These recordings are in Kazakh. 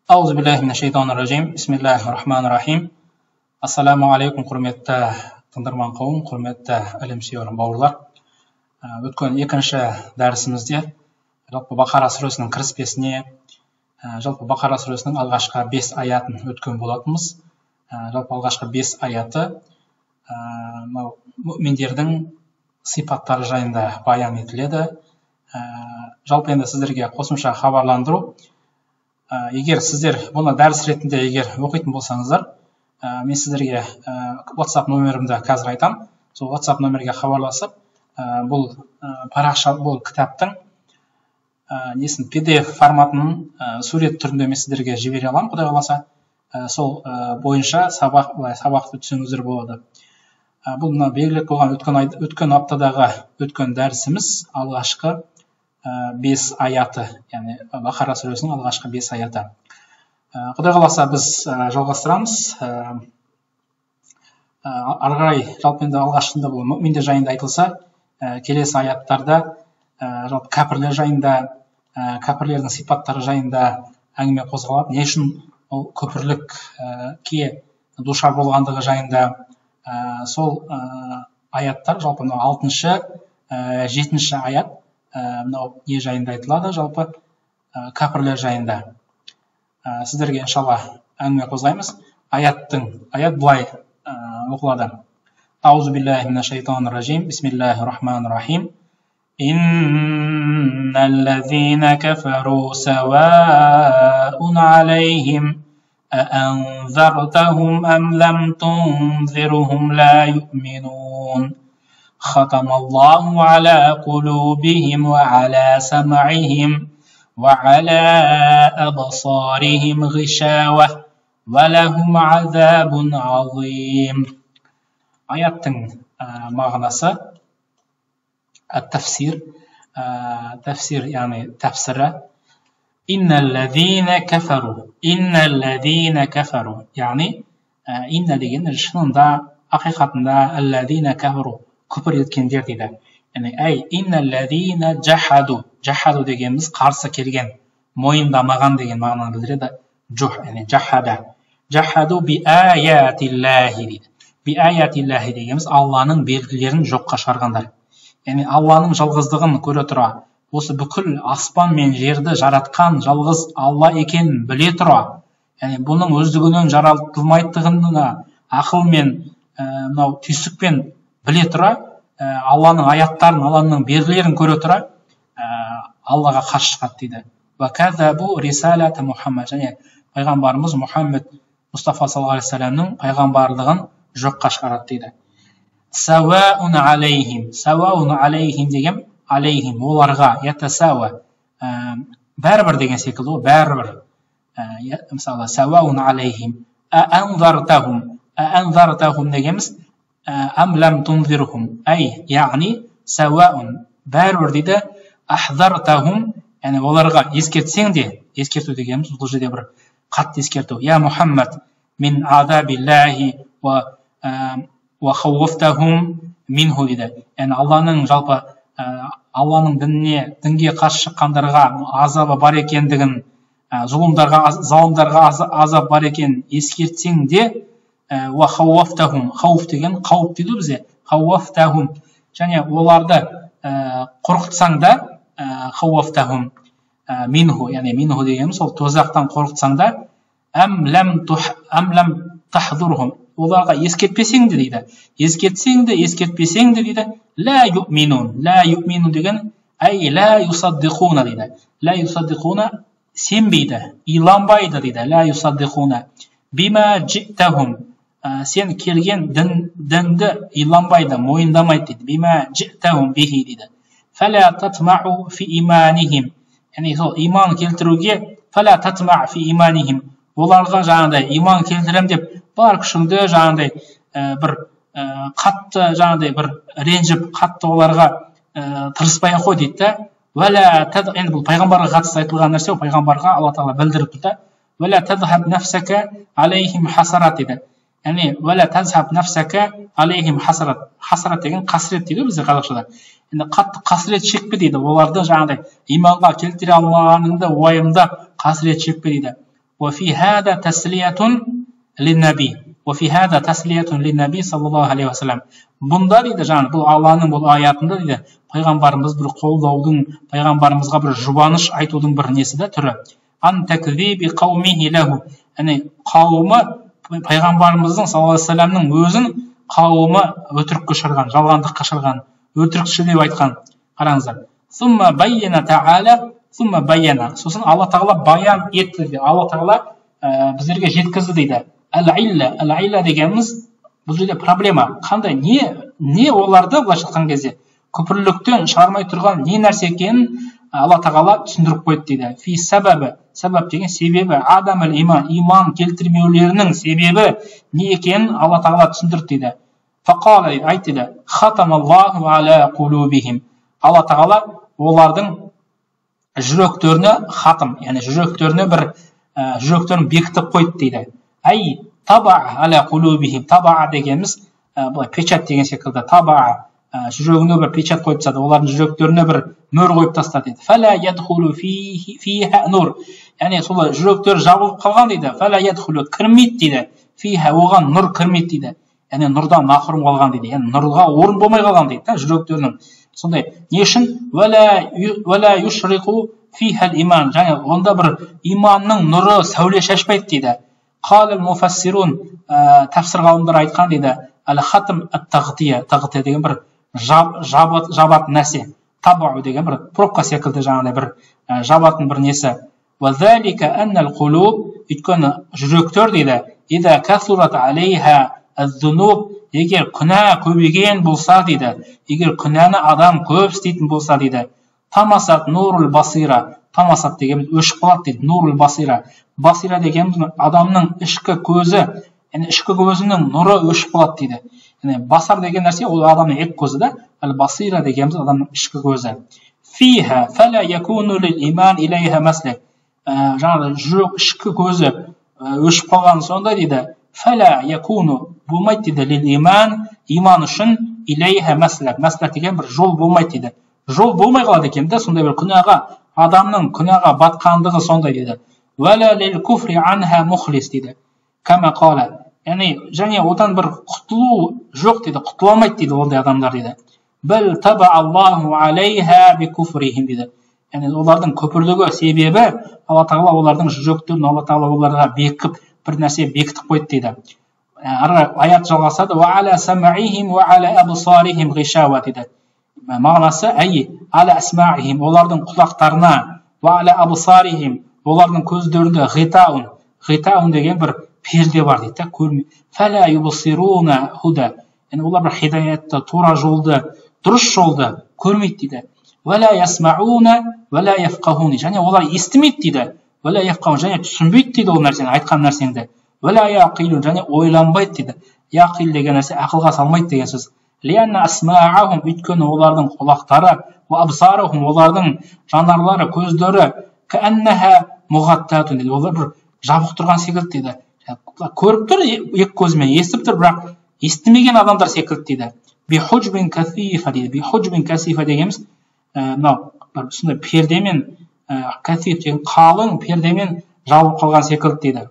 Аузубиллахи Бисмиллахир-рахманир-рахим. Ассаламу алейкум, құрметті тыңдарман қауым, құрметті әлемсүйер бауырлар. Өткен екінші дәрісімізде жалпы Бақара сүресінің кіріспесіне, жалпы Бақара сүресінің алғашқы 5 аятын өткен болатынбыз. Жалпы алғашқы 5 аяты мүминдердің сипаттары жайында баян етіледі. Жалпы енді сіздерге қосымша хабарландыру. Егер сіздер бұны дәріс ретінде оқитын болсаңыздар, мен сіздерге WhatsApp нөмірімді қазір айтам. Сол WhatsApp нөмірге хабарласып, бұл парақша, бұл кітаптың PDF форматының сурет түрінде мен сіздерге жібере аламын, Құдай қаласа. Сол бойынша сабақты түсіңіздер болады. Бұл белгілеп қойған өткен аптадағы өткен дәрісіміз алғашқы 5 аяты, яғни Бақара сүресінің алғашқы 5 аяты. Құдай қаласа біз жалғастырамыз. Ары қарай жалпы енді алғашында бұл мүминдер жайында айтылса, келесі аяттарда жалпы кәпірлер жайында, кәпірлердің сипаттары жайында әңгіме қозғалады. Не үшін ол күпірлікке душар болғандығы жайында сол аяттар, жалпы 6-шы, 7-ші аят мынау не жайында айтылады, жалпы кәпірлер жайында. Сіздерге иншалла әңгіме қозғаймыз. Аят былай оқылады. Аузубиллахи минашшайтанир-ражим. Бисмиллахир-рахманир-рахим. Инналлазина кафару саваун алейхим аанзартахум ам лам тунзирхум ла ю'минун. ختم الله على قلوبهم وعلى سمعهم وعلى أبصارهم غشاوة ولهم عذاب عظيم. Аяттың мағынасы ат-тафсир, яғни тәфсірі. Инналлазина кафару, яғни инна деген шынында, ақиқатында аллазина кафару, күпір еткендер дейді. Яғни инналлазина джахаду дегеніміз қарсы келген, мойындамаған деген мағынаны білдіреді. Яғни джахаду би аятиллахи дейді. Би аятиллахи дегеніміз Алланың белгілерін жоққа шығарғандар. Яғни Алланың жалғыздығын көре тұра, осы бүкіл аспан мен жерді жаратқан жалғыз Алла екенін біле тұра, яғни бұның өздігінен жаратылмайтындығына ақыл мен түйсікпен біле тұра, Алланың аяттарын, Алланың белгілерін көре тұра, Аллаға қарсы шығады дейді. Ваказабу рисалата Мухаммад, және пайғамбарымыз Мұхаммед Мұстафа саллаллаху алейхи вассаламның пайғамбарлығын жоққа шығарады дейді. Сауаун алейхим деген алейхим оларға, ятасауа бәрібір деген секілді, бәрібір. Мысалы сауаун алейхим аанзартахум дегеніміз ам лам тунзирхум, яғни сауаун бәрібір дейді, ахзартахум, яғни оларға ескертсең де, ескерту дегеніміз бұл жерде бір қатты ескерту. Я Мұхаммад мин азабиллахи ва хауфтахум минху дейді. Яғни Алланың жалпы Алланың дінге қарсы шыққандарға азабы бар екендігін, залымдарға азап бар екенін ескертсең де, ва хауфтахум, хауф деген қауіп дейді бізде. Хауфтахум, және оларды қорқытсаң да, хауфтахум минху, яғни минху дегеніміз сол тозақтан қорқытсаң да, ам лам тахзурхум, оларға ескертпесең де дейді. Ескертсең де, ескертпесең де дейді. Ла ю'минун деген ла юсаддиқуна дейді. Ла юсаддиқуна сенбейді, иланбайды дейді. Ла юсаддиқуна бима джиттахум, сен келген дінді иланбайды, мойындамайды дейді. Бима джиттахум бихи дейді. Фала татмау фи иманихим, яғни сол иман келтіруге, фала татмау фи иманихим, оларға жаңағыдай иман келтірем деп бар күшіңді жаңағыдай бір қатты жаңағыдай бір ренжіп, қатты оларға тырыспай қой дейді. Енді бұл пайғамбарға қатысты айтылған нәрсе, ол пайғамбарға Алла тағала білдіріп тұр да. Вәлә тазхаб нафсака алейхим хасарат дейді. Яғни вәлә тазхаб нафсака алейхим хасарат. Хасарат деген қасірет дейді бізде қазақшада. Енді қатты қасірет шекпе дейді. Оларды жаңағыдай иманға келтіре алмағаныңды уайымда қасірет шекпе дейді. وفي هذا تسلية للنبي وفي هذا تسلية للنبي صلى الله عليه وسلم. Бұнда дейді жаңағы бұл Алланың бұл аятында дейді пайғамбарымыз бір қолдаудың, пайғамбарымызға бір жұбаныш айтудың бір несі де түрі. Ан такзиби қаумихи лаху, яғни қауымы пайғамбарымыздың саллаллаху алейхи вассаламның өзін қауымы өтірікке ұшырған, жалғандыққа ұшырған, өтірікші деп айтқан. Қараңыздар. Сумма байяна таала, сумма байяна. Сосын Алла тағала баян етті дейді. Алла тағала біздерге жеткізді дейді. Әл-илля дегеніміз бұл жерде проблема. Қандай, не оларды былайша айтқан кезде күпірліктен шығармай тұрған не нәрсе екенін Алла тағала түсіндіріп қойды дейді. Фи сәбәбі, сәбәб деген себебі, адамыл иман, иман келтірмеулерінің себебі не екенін Алла тағала түсіндірді дейді. Фақала дейді, айт дейді, хатамаллаху аля қулубихим. Алла тағала олардың жүректеріне хатым, яғни жүректеріне бір жүректерін бекітіп қойды дейді. Ай таба аля қулубихим. Таба дегеніміз печат деген секілді. Таба жүрегіне бір печат қойып тастады, олардың жүректеріне бір мөр қойып тастады дейді. Фәлә ядхулу фиха нур. Яғни сол жүректер жабылып қалған дейді. Фәлә ядхулу кірмейді дейді. Фиха оған нұр кірмейді дейді. Яғни нұрдан махрұм қалған дейді. Яғни нұрға орын болмай қалған дейді, жүректерінің. Сондай. Не үшін? Вәлә юшриқу фиха иман. Және онда бір иманның нұры сәуле шашпайды дейді. Қалыл муфассирун, тәфсір ғалымдар айтқан дейді. Әл-хатым әт-тағтия. Тағтия деген бір жабатын нәрсе. Табау деген бір пробка секілді жаңағыдай бір жабатын бір несі. Вәзәлика әннәл құлуб, өйткені жүректер дейді. Ида кәсурат алейха әз-зунуб, егер күнә көбейген болса дейді. Егер күнәні адам көп істейтін болса дейді. Тамасат нурул басира. Тамасат дегеніміз өшіп қалады дейді. Нурул басира. Басира дегеніміз адамның ішкі көзі, яғни ішкі көзінің нұры өшіп қалады дейді. Яғни басар деген нәрсе ол адамның екі көзі да, ал басира дегеніміз адамның ішкі көзі. Фиха фәлә якуну лил иман илейха маслик. Жаңағы жүрек ішкі көзі өшіп қалған сонда дейді. Фәлә якуну болмайды дейді лил иман, иман үшін илейха маслик. Маслик деген бір жол болмайды дейді. Жол болмай қалады екен де, сондай бір күнәға, адамның күнәға батқандығы сондай дейді. Вәлә лил куфри анха мухлис дейді. Кама қала. Яғни, және одан бір құтылу жоқ дейді, құтыла алмайды дейді ондай адамдар дейді. Біл таба Аллаху алейха би куфрихим дейді. Яғни олардың күпірлігі себебі Алла тағала олардың жүректерін Алла тағала оларға бекіп бір нәрсе бекітіп қойды дейді. Аят жалғасады. Ва аля самаихим ва аля абсарихим ғишауа дейді. Мағынасы әй аля асмаихим, олардың құлақтарына, ва аля абсарихим, олардың көздерінде ғитаун. Ғитаун деген бір перде бар дейді. Фәлә юбсируна худа. Яғни олар бір хидаятты, тура жолды, дұрыс жолды көрмейді дейді. Вәлә ясмауна вәлә яфқахуни. Және олар естімейді дейді. Вәлә яфқахун, және түсінбейді дейді ол нәрсені, айтқан нәрсеңді. Вәлә яқилун, және ойланбайды дейді. Яқил деген нәрсе ақылға салмайды деген сөз. Лианна асмаахум, өйткені олардың құлақтары, ва абсарахум, олардың жанарлары, көздері, кәаннаха муғаттатун дейді. Олар бір жабық тұрған секілді дейді. Көріп тұр екі көзімен, естіп тұр, бірақ естімеген адамдар секілді дейді. Бихуджбин касифа дейді. Бихуджбин касифа дегеніміз мынау бір сондай пердемен, касиф деген қалың пердемен жабылып қалған секілді дейді.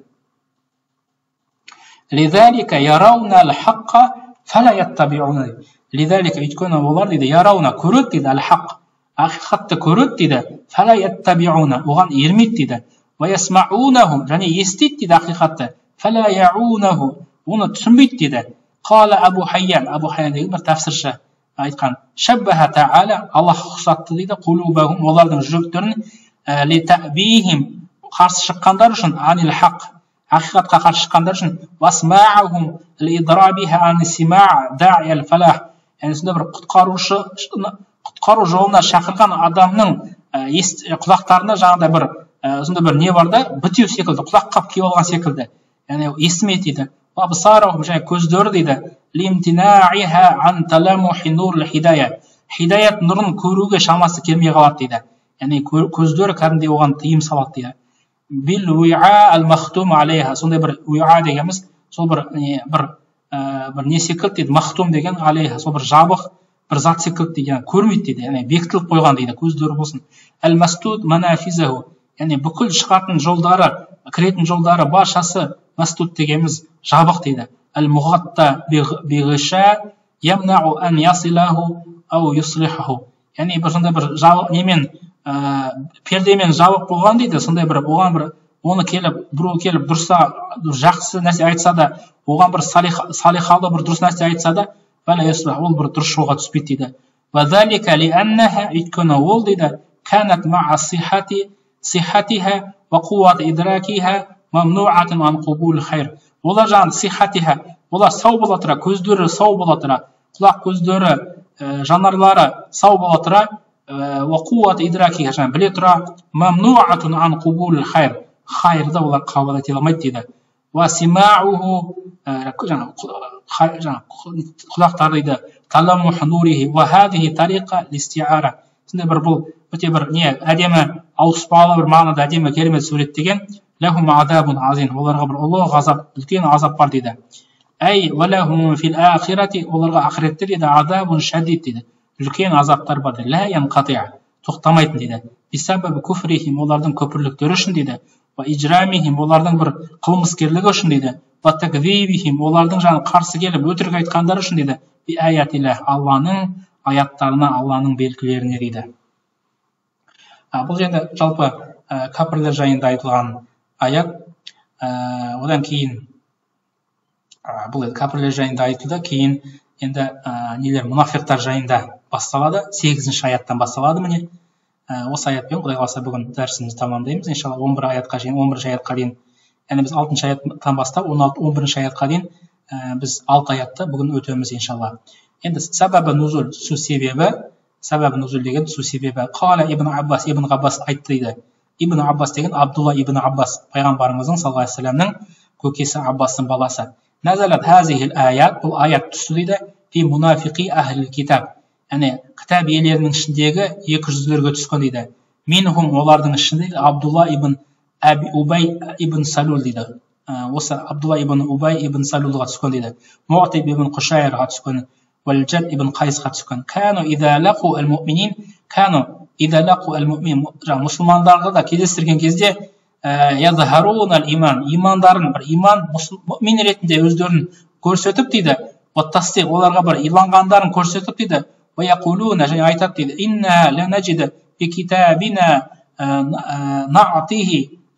Лизалика ярауна ал-хаққа фәлә яттабиуна. Лизалика, өйткені олар дейді, ярауна көреді дейді, ал-хақ, ақиқатты көреді дейді, фәлә яттабиуна, оған ермейді дейді. Ва ясмаунаху, және естиді дейді ақиқатты, фәлә яунаху, оны түсінбейді дейді. Қала Абу Хайян, Абу Хайян деген бір тәфсірші айтқан. Шаббаха та'ала, Аллах ұқсатты дейді, құлубахум, олардың жүректерін литабихим, қарсы шыққандар үшін, анил хақ, ақиқатқа қарсы шыққандар үшін, васмаахум лидрабиха анисима да'ял фалах, яғни сонда бір құтқару жолына шақырған адамның құлақтарына жаңағыдай бір сонда бір не бар да, бітеу секілді, құлақ қап кеп алған секілді, яғни естімейді дейді. Абсарахум, және көздері дейді, лимтинаиха ан таламухи нур хидая, хидаят нұрын көруге шамасы келмей қалады дейді. Яғни көздері кәдімгідей оған тыйым салады дейді. Бил уиа ал-махтум алейха, сондай бір уиа дегеніміз, сол бір не секілді дейді, махтум деген алейха, сол бір жабық бір зат секілді дейді, көрмейді дейді, яғни бекітіліп қойған дейді, көздері болсын. Әл-мастуд манафизаху, яғни бүкіл шығатын жолдары, кіретін жолдары баршасы мастуд дегеніміз жабық дейді. Әл-муғатта биғиша ямнау ан ясилаху ау юслихаху. Яғни бір сондай бір немен пердемен жабық болған дейді. Сондай бір оған бір оны біреу келіп дұрыса жақсы нәрсе айтса да, оған бір салихалы бір дұрыс нәрсе айтса да, ол бір дұрыс жолға түспейді дейді. Вазалика лианнаха, өйткені ол дейді, канат ма'a сихатиха ва қуат идракиха мамнуатан ан қубул хайр. Олар жаңағы сихатиха, олар сау бола тұра, көздері сау бола тұра, құлақ көздері, жанарлары сау бола тұра, ва қуат идракиха, жаңағы біле тұра, мамнуатан ан қубул хайр. Хайрды олар қабыл ете алмайды дейді. Ва симауху, құлақтары дейді, таламух нурихи ва хадихи тариқа листиара. Сондай бір бұл өте бір әдемі ауыспалы бір мағынада әдемі керемет суреттеген. Лахум азабун азин, оларға бір ұлы ғазап, үлкен азап бар дейді. Әй валахум фил ахирати, оларға ақиретте дейді азабун шадид дейді. Үлкен азаптар бар дейді. Ла янқатиа, тоқтамайтын дейді. Бисабабы күфрихим, олардың көпірліктері үшін дейді. Ва ижрамихим, олардың бір қылмыскерлігі үшін дейді. Ва такзибихим, олардың жаңағы қарсы келіп өтірік айтқандары үшін дейді. Би аятилlah, Алланың аяттарына, Алланың белгілеріне дейді. Бұл жерде жалпы кәпірлер жайында айтылған аят. Одан кейін бұл кәпірлер жайында айтылды, кейін енді нелер мұнафиқтар жайында басталады. 8-ші аяттан басталады міне. Осы аятпен Құдай қаласа бүгін дәрісімізді тамамдаймыз. Иншалла 11 аятқа дейін, 11-ші аятқа дейін, яғни біз 6-ші аяттан бастап 11-ші аятқа дейін біз 6 аятты бүгін өтеміз иншалла. Енді сәбәбі нузул, су себебі, сәбәбі нузул деген су себебі. Қала Ибн Аббас айтты дейді. Ибн Аббас деген Абдулла Ибн Аббас, пайғамбарымыздың саллаллаху алейхи вассаламның көкесі Аббастың баласы. Назалат хазихил аят, бұл аят түсті дейді, фи мунафиқи ахлил китаб. Яғни кітап иелерінің ішіндегі 200-лерге түскен дейді. Минхум, олардың ішінде Абдулла ибн Убай ибн Салул дейді. Осы Абдулла ибн Убай ибн Салулға түскен дейді. Муатиб ибн Құшайрға түскен, Валджад ибн Қайсқа түскен. Кану ида лақу әл-муъминин, кану ида лақу әл-муъмин. Мұсылмандарға да кездестірген кезде язхарун әл-иман, имандарын, бір иман, мұъмин ретінде өздерін көрсетіп дейді. Ваттастиқ, оларға бір иланғандарын көрсетіп дейді. ويقولون және айтады дейді инна ланажид фи китабина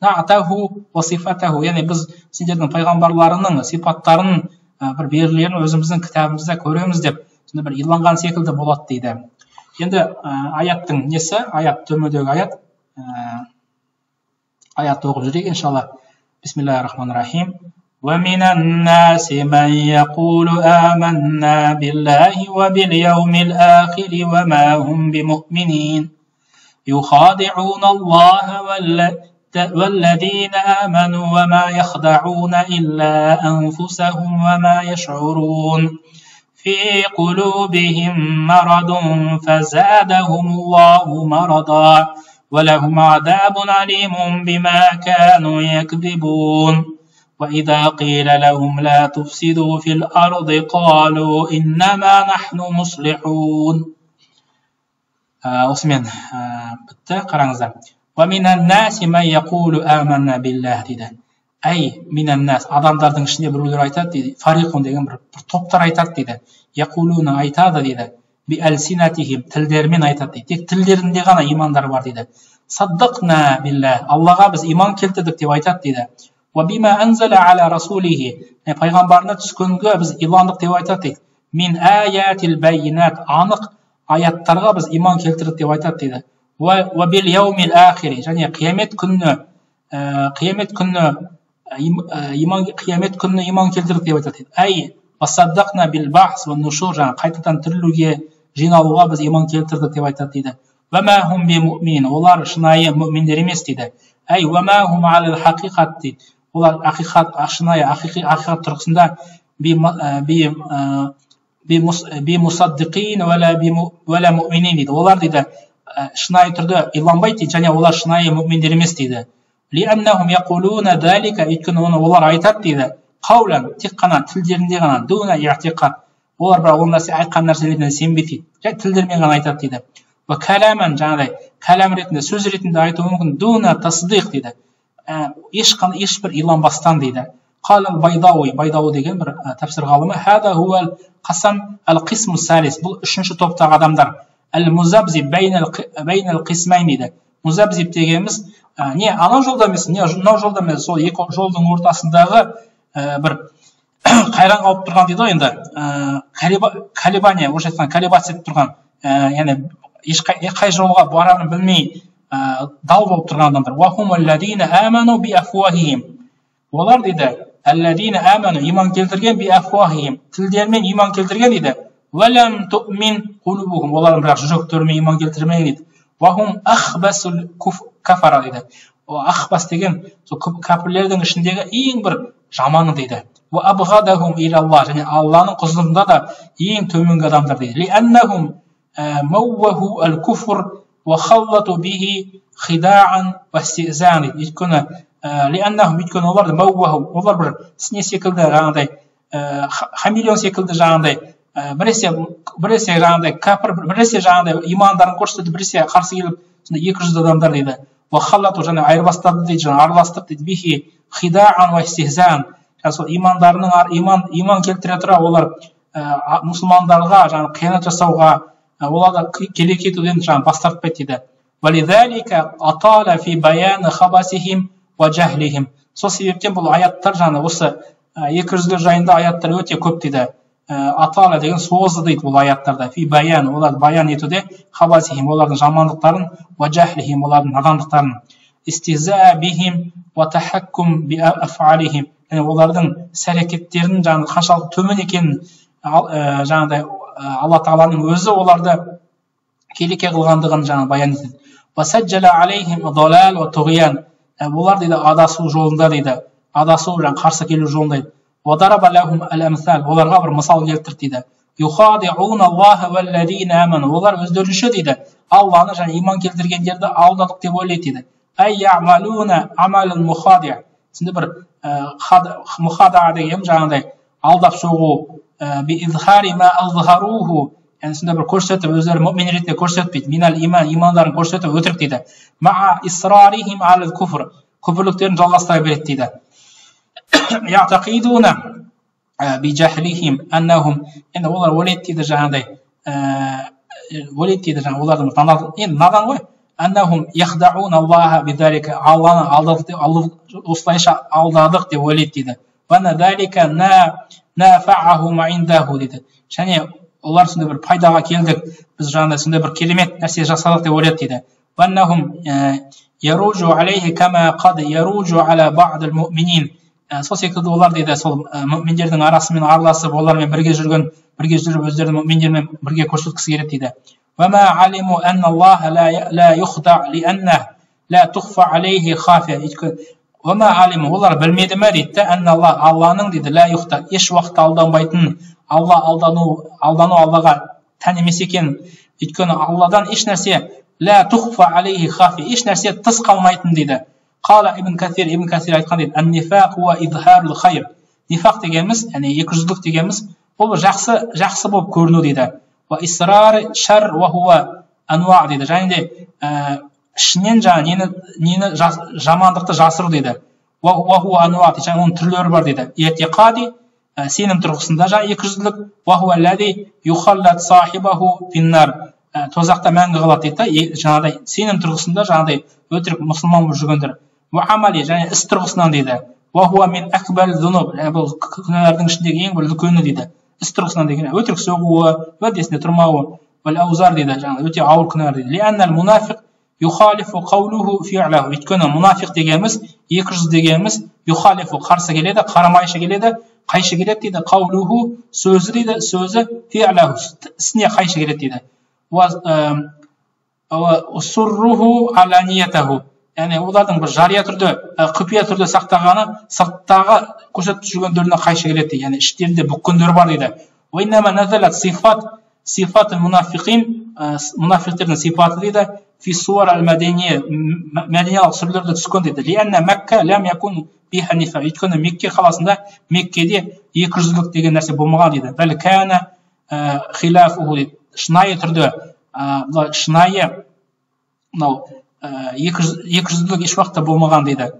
на'таху ва сифатаху, яғни біз сендердің пайғамбарларының сипаттарын бір белгілерін өзіміздің кітабымызда көреміз деп сонда бір иланған секілді болады дейді. Енді аяттың несі? Аят төмендегі аят. Аятты оқып жүрейік иншалла. Бисмиллахир-рахманир-рахим. ومن الناس من يقول آمنا بالله وباليوم الآخر وما هم بمؤمنين يخادعون الله والذين آمنوا وما يخدعون إلا أنفسهم وما يشعرون في قلوبهم مرض فزادهم الله مرضا ولهم عذاب عليم بما كانوا يكذبون وإذا قيل لهم لا تفسدوا في الأرض قالوا إنما نحن مصلحون. Осымен бітті, қараңыздар. وَمِنَ النَّاسِ مَنْ يَقُولُ آمَنَّا بِاللَّهِ дейді. Әй, минаннас, адамдардың ішінде біреулер айтады дейді. Фариқун деген бір топтар айтады дейді. Яқулуна айтады дейді. Би әлсинатихим, тілдерімен айтады дейді. Тек тілдерінде ғана имандар бар дейді. Саддақна билла, Аллаға біз иман келтірдік деп айтады дейді. وَبِمَا أَنْزَلَ عَلَى رَسُولِهِ, пайғамбарына түскенге біз иландық деп айтады дейді. Мин аятил байинат, анық аяттарға біз иман келтірдік деп айтады дейді. وَبِلْ يَوْمِ الْآخِرِ, және қиямет күнні иман келтірдік деп айтады дейді. Әй, وَصَدَّقْنَا بِالْبَعْثِ وَالنُّشُورِ, қайтадан тірілуге, жиналуға біз иман келтірдік деп айтады дейді. وَمَا هُمْ بِمُؤْمِنِينَ, олар шынайы мүминдер емес дейді. Әй, وَمَا هُمْ عَلَى الْحَقِيقَةِ дейді. Олар шынайы ақиқат тұрғысында бимусаддиқин вәлә муъминин дейді. Олар дейді шынайы түрде иланбайды дейді, және олар шынайы мүминдер емес дейді. Лианнахум яқулуна залика, өйткені оны олар айтады дейді. Қаулан, тек қана тілдерінде ғана, дуна иътиқад, олар бірақ ол нәрсе айтқан нәрселеріне сенбейді дейді. Жай тілдермен ғана айтады дейді. Ва каламан, жаңағыдай кәлам ретінде, сөз ретінде айтуы мүмкін, дуна тасдиқ дейді. ешбір иланбастан дейді. Қал Байдауи, Байдауи деген бір тәпсір ғалымы, хада хуал қасам ал-қисму салис, бұл үшінші топтағы адамдар. Әл-музабзиб бәйнәл қисмайн дейді. Музабзиб дегеніміз не анау жолда емес, не мынау жолда емес, сол екі жолдың ортасындағы бір қайран қалып тұрған дейді ғой енді. Колебания, орысша айтқан колебация етіп тұрған, яғни қай жолға барарын білмей дал болып тұрған адамдар. Уахум алладина аману би афуахихим. Олар дейді, алладина аману, иман келтірген би афуахихим, тілдерімен иман келтірген дейді. Валам туъмин қулубухум, олардың бірақ жүректерімен иман келтірмеген дейді. Уахум ахбасул кафара дейді. Ахбас деген сол кәпірлердің ішіндегі ең бір жаманы дейді. Ва абғадахум илаллах, және Алланың құзырында да ең төменгі адамдар дейді. Лианнахум мауваху ал-куфр ва халлату бихи хидаан ва стизан дейді. Өйткені оларды мауваху, олар бір сіне секілді жаңағыдай, хамелеон секілді жаңағыдай, біресе жаңағыдай кәпір, біресе жаңағыдай имандарын көрсетіп, біресе қарсы келіп, 200 адамдар дейді. Ва халлату, және айырбастады дейді, жаңа араластырды дейді. Бихи хидаан ва стизан, сол иман келтіре тұра олар мұсылмандарға жаңа қиянат жасауға, оларға келек етуден жаңа бас тартпайды дейді. Валидалика атала фи баяны хабасихим ва жахлихим. Сол себептен бұл аяттар жаңа осы 200 жайында аяттар өте көп дейді. Атала деген созы дейді бұл аяттарда. Фи баян, оларды баян етуде, хабасихим, олардың жамандықтарын, ва жахлихим, олардың надандықтарын. Истиза бихим ва тахаккум би афалихим. Олардың іс-әрекеттерінің жаңағы қаншалықты төмен екенін жаңағыдай Алла Тағаланың өзі оларды келеке қылғандығын жаңа баян етеді. Васаджала алейхим далал ва туғиян. Олар дейді адасу жолында дейді. Адасу жаңа қарсы келу жолында дейді. Вадараба лахум ал-амсал. Оларға бір мысал келтірді дейді. Юхадиуна Аллаха валладина аману. Олар өздерінше дейді Алланы және иман келтіргендерді алдадық деп ойлайды дейді. Ай яъмалуна амалан мухадиа. Сінде бір мухадаа деген жаңағыдай алдап соғу, би изхари ма азхаруху, яғни сонда бір көрсетіп, өздері мұъмин ретінде көрсетпейді, минал иман, имандарын көрсетіп өтірік дейді. Ма исрарихим алал куфр, күпірліктерін жалғастыра береді дейді. Яътақидуна би жахлихим аннахум, енді олар ойлайды дейді жаңағыдай, ойлайды дейді жаңағы олардың енді надан ғой. Аннахум яхдауна Аллаха бидалика, Алланы осылайша алдадық деп ойлайды дейді. Вана далика нафаахум индаху дейді. Және олар сондай бір пайдаға келдік, біз жаңағыдай сондай бір керемет нәрсе жасадық деп ойлайды дейді. Ваннахум яруджу алейхи кама қад яруджу ала ба'дил муъминин. Сол секілді олар дейді, сол мұъминдердің арасымен араласып, олармен бірге жүріп, өздерінің мұъминдермен бірге көрсеткісі келеді дейді. وما علموا أن الله لا يخدع لأنه لا تخفى عليه خافية. وما علموا, олар білмеді ме дейді, أن Алланың дейді, لا يخدع, еш уақытта алданбайтын, алдану Аллаға тән емес екен. Өйткені Алладан еш нәрсе لا تخفى عليه خافية, еш нәрсе тыс қалмайтын дейді. قال ибн Касир айтқан дейді, النفاق هو إظهار الخير. Нифақ дегеніміз, яғни екіжүзділік дегеніміз, бұл жақсы болып көріну дейді. Ва исрар шар ва хуа ануа дейді. Және де ішінен жаңа нені жамандықты жасыру дейді. Ва хуа ануа дейді. Және оның түрлері бар дейді. Иътиқади, сенім тұрғысында жаңа екіжүзділік. Ва хуа аллади юхаллат сахибаху финнар, тозақта мәңгі қалады дейді. Жаңағыдай сенім тұрғысында жаңағыдай өтірік мұсылман болып жүргендер. Ва амали, және іс тұрғысынан дейді. Ва хуа мин акбар зунуб, бұл күнәлардың ішіндегі ең бір үлкені дейді. Іс тұрғысынан деген өтірік соғуы, уәдесінде тұрмауы, вәл аузар дейді, жаңағы өте ауыр күнәлар дейді. Лианнал мунафиқ юхалифу қаулуху фи'лаху. Өйткені мұнафиқ дегеніміз, 200 дегеніміз, юхалифу қарсы келеді, қарамайшы келеді, қайшы келеді дейді. Қаулуху сөзі дейді, сөзі фи'лаху ісіне қайшы келеді дейді. Сурруху аланиятаху, яғни олардың бір жария түрде, құпия түрде сақтағаны сырттағы көрсетіп жүргендеріне қайшы келеді дейді. Яғни іштерінде бүккендер бар дейді. Уайнама назалат сифат мунафиқин, мунафиқтердің сипаты дейді. Фи суар ал-мәдения, мәдениялық сүрлерде түскен дейді. Лианна Мәкка лам якун биха нифақ. Өйткені Мекке қаласында, Меккеде 200-лік деген нәрсе болмаған дейді. Бәл кәна хилафуху дейді. Шынайы түрде, шынайы 200-лік еш уақытта болмаған дейді.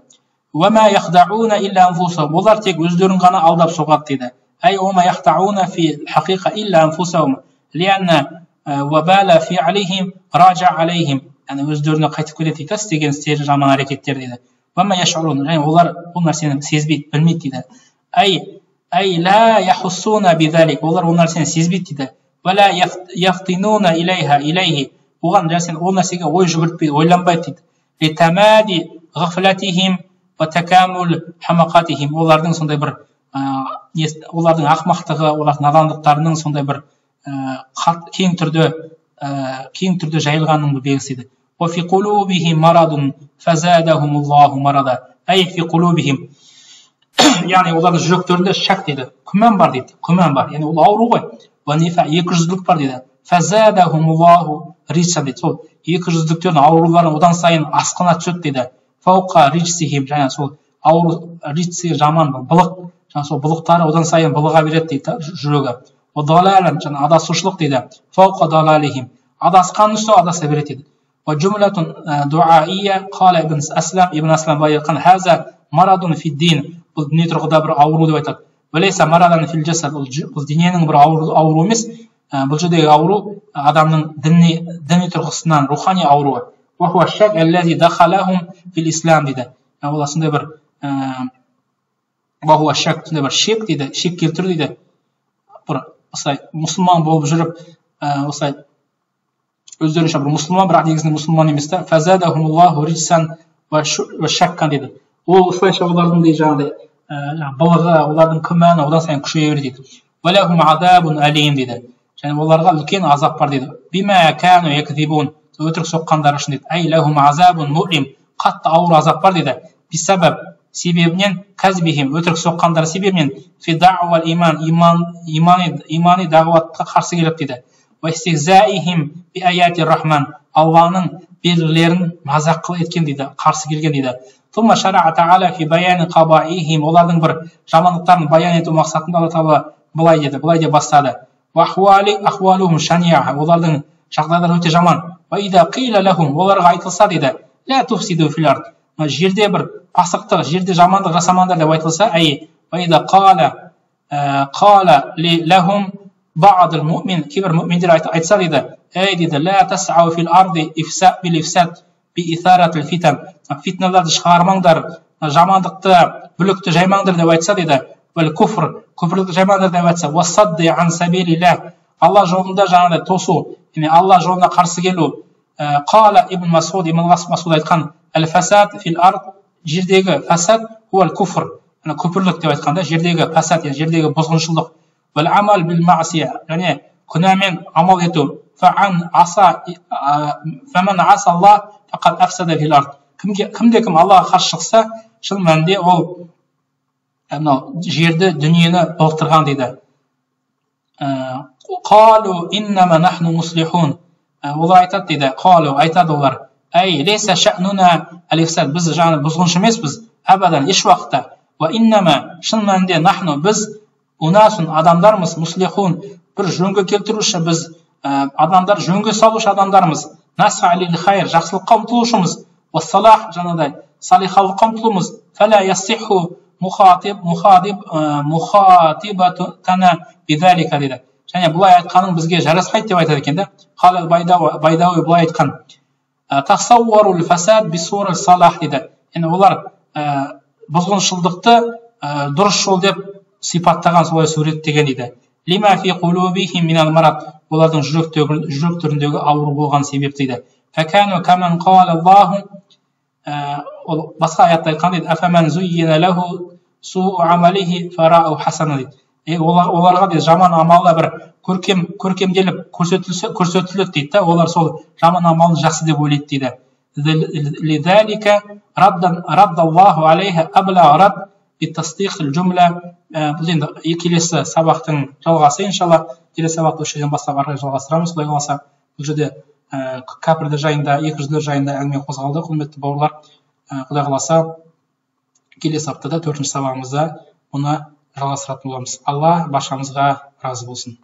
وَمَا يَخْدَعُونَ إِلَّا أَنفُسَهُمْ олар тек өздерін ғана алдап соғады дейді. أي وما يخدعون في الحقيقة إلا أنفسهم لأن وبال فعلهم راجع عليهم يعني өздеріне қайтып келеді дейді істеген істері жаман әрекеттер дейді. وما يشعرون және олар бұл нәрсені сезбейді білмейді дейді. أي لا يحسون بذلك олар ол нәрсені сезбейді дейді. ولا يفطنون إليه оған ол нәрсеге ой жүгіртпейді ойланбайды дейді. لتمادي غفلتهم وتكامل حماقتهم олардың сондай бір олардың ақмақтығы, олардың надандықтарының сондай бір кең түрде жайылғанның бір белгісі еді. وفي قلوبهم مرض فزادهم الله مرضا أي في قلوبهم яғни олардың жүректерінде шәк дейді, күмән бар дейді, күмән бар, яғни ол ауру ғой. екіжүзділік бар дейді. فزادهم الله رجسا дейді. Сол екіжүзділіктердің аурулары одан сайын асқына түседі дейді. فوق رجسهم жаңа сол ауру рижси жаман былық, жаңа сол былықтары одан сайын былыға береді дейді жүрегі. وضلالا жаңа адасушылық дейді. فوق ضلالهم адасқан үсті адаса береді дейді. وجملة دعائية قال ابن أسلم былай айтқан هذا مرض في الدين бұл дүние тұрғыда бір ауру деп айтады. وليس مرضا في الجسد бұл дененің бір ауру емес, бұл жердегі ауру адамның діни тұрғысынан рухани ауруы. وهو الشك الذي دخلهم في الإسلام дейді. Ол осындай бір وهو الشك сондай бір шек дейді, шек келтіру дейді. Бір осылай мұсылман болып жүріп осылай өздерінше бір мұсылман, бірақ негізінде мұсылман емес та. فزادهم الله رجسا وشكا дейді. Ол осылайша олардың жаңағыдай былығы, олардың күмәні одан сайын күшейе береді дейді. وَلَهُمْ عَذَابٌ أَلِيمٌ дейді. Және оларға үлкен азап бар дейді. بِمَا كَانُوا يَكْذِبُونَ өтірік соққандар үшін дейді. أي لهم عذاب مؤلم қатты ауыр азап бар дейді. بسبب себебінен казбихим өтірік соққандар себебінен في دعوة الإيمان имани дағуатқа қарсы келіп дейді. وَاستهزائهم بآيات الرحمن Алланың белгілерін мазақ қыл еткен дейді, қарсы келген дейді. ثم شرع تعالى في بيان قبائحهم олардың бір жамандықтарын баян ету мақсатында Алла Тағала былай деп бастады. وأحوالهم شنيعة олардың жағдайлары өте жаман. وإذا قيل لهم оларға айтылса дейді. لا تفسدوا في الأرض жерде бір пасықтық, жерде жамандық жасамаңдар деп айтылса, وإذا قال لهم بعض المؤمن кейбір мүминдер айтса дейді. дейді لا تسعوا في الأرض بالإفساد بإثارة الفتن фитналарды шығармаңдар, жамандықты, бүлікті жаймаңдар деп айтса дейді. Күфірлікті жаймаңдар деп айтса. وَالصَّدِّ عَنْ سَبِيلِ اللَّهِ Алла жолында жаңағыдай тосу, яғни Алла жолына қарсы келу. Қала ибн Масуд айтқан әл-фасад фил ард жердегі фасад хуал куфр, күпірлік деп айтқанда жердегі фасад, жердегі бұзғыншылық. Вәл амал бил маъсия және күнәмен амал ету. Фаман аса Аллах фақат афсада фил ард кім Аллаға қарсы шықса, шын мәнінде ол жерді, дүниені толықтырған дейді. Қалу иннама нахну муслихун олар айтады дейді. Қалу айтады олар. Лейса ша'нуна алифсад біз жаңа бұзғыншы емеспіз, абадан еш уақытта. Ва иннама шын мәнінде нахну біз унасун адамдармыз, муслихун бір жөнге келтіруші біз адамдар, жөнге салушы адамдармыз. Наса алил хайр жақсылыққа ұмтылушымыз. Ва салах жаңадай салихалыққа ұмтылумыз. Фала яссиху мұхатибатана бидалика дейді. Және бұлай айтқаның бізге жараспайды деп айтады екен да. Халал Байдауи бұлай айтқан. Тасауарул фасад бисур салах дейді. Яғни олар бұзғыншылдықты дұрыс жол деп сипаттаған, солай суреттеген дейді. Лима фи қулубихим минал марад олардың жүректеріндегі ауру болған себеп дейді. Факану каман қала Аллаху ол басқа аятта айтқан дейді. Афаман зуйина лаху суу амалихи фарау хасана дейді. Оларға дейді жаман амалы бір көркемделіп көрсетіледі дейді. Олар сол жаман амалын жақсы деп ойлайды дейді. Лидалика раддаллаху алейха абла рад битастиқ джумла. Бұл енді келесі сабақтың жалғасы иншалла. Келесі сабақты осы жерден бастап ары жалғастырамыз. Құдай қаласа бұл жерде кәпірлер жайында, екіжүзділер жайында әңгіме қозғалды. Құрметті бауырлар, Құдай қаласа келесі аптада 4-ші сабағымызда оны жалғастыратын боламыз. Алла баршамызға разы болсын.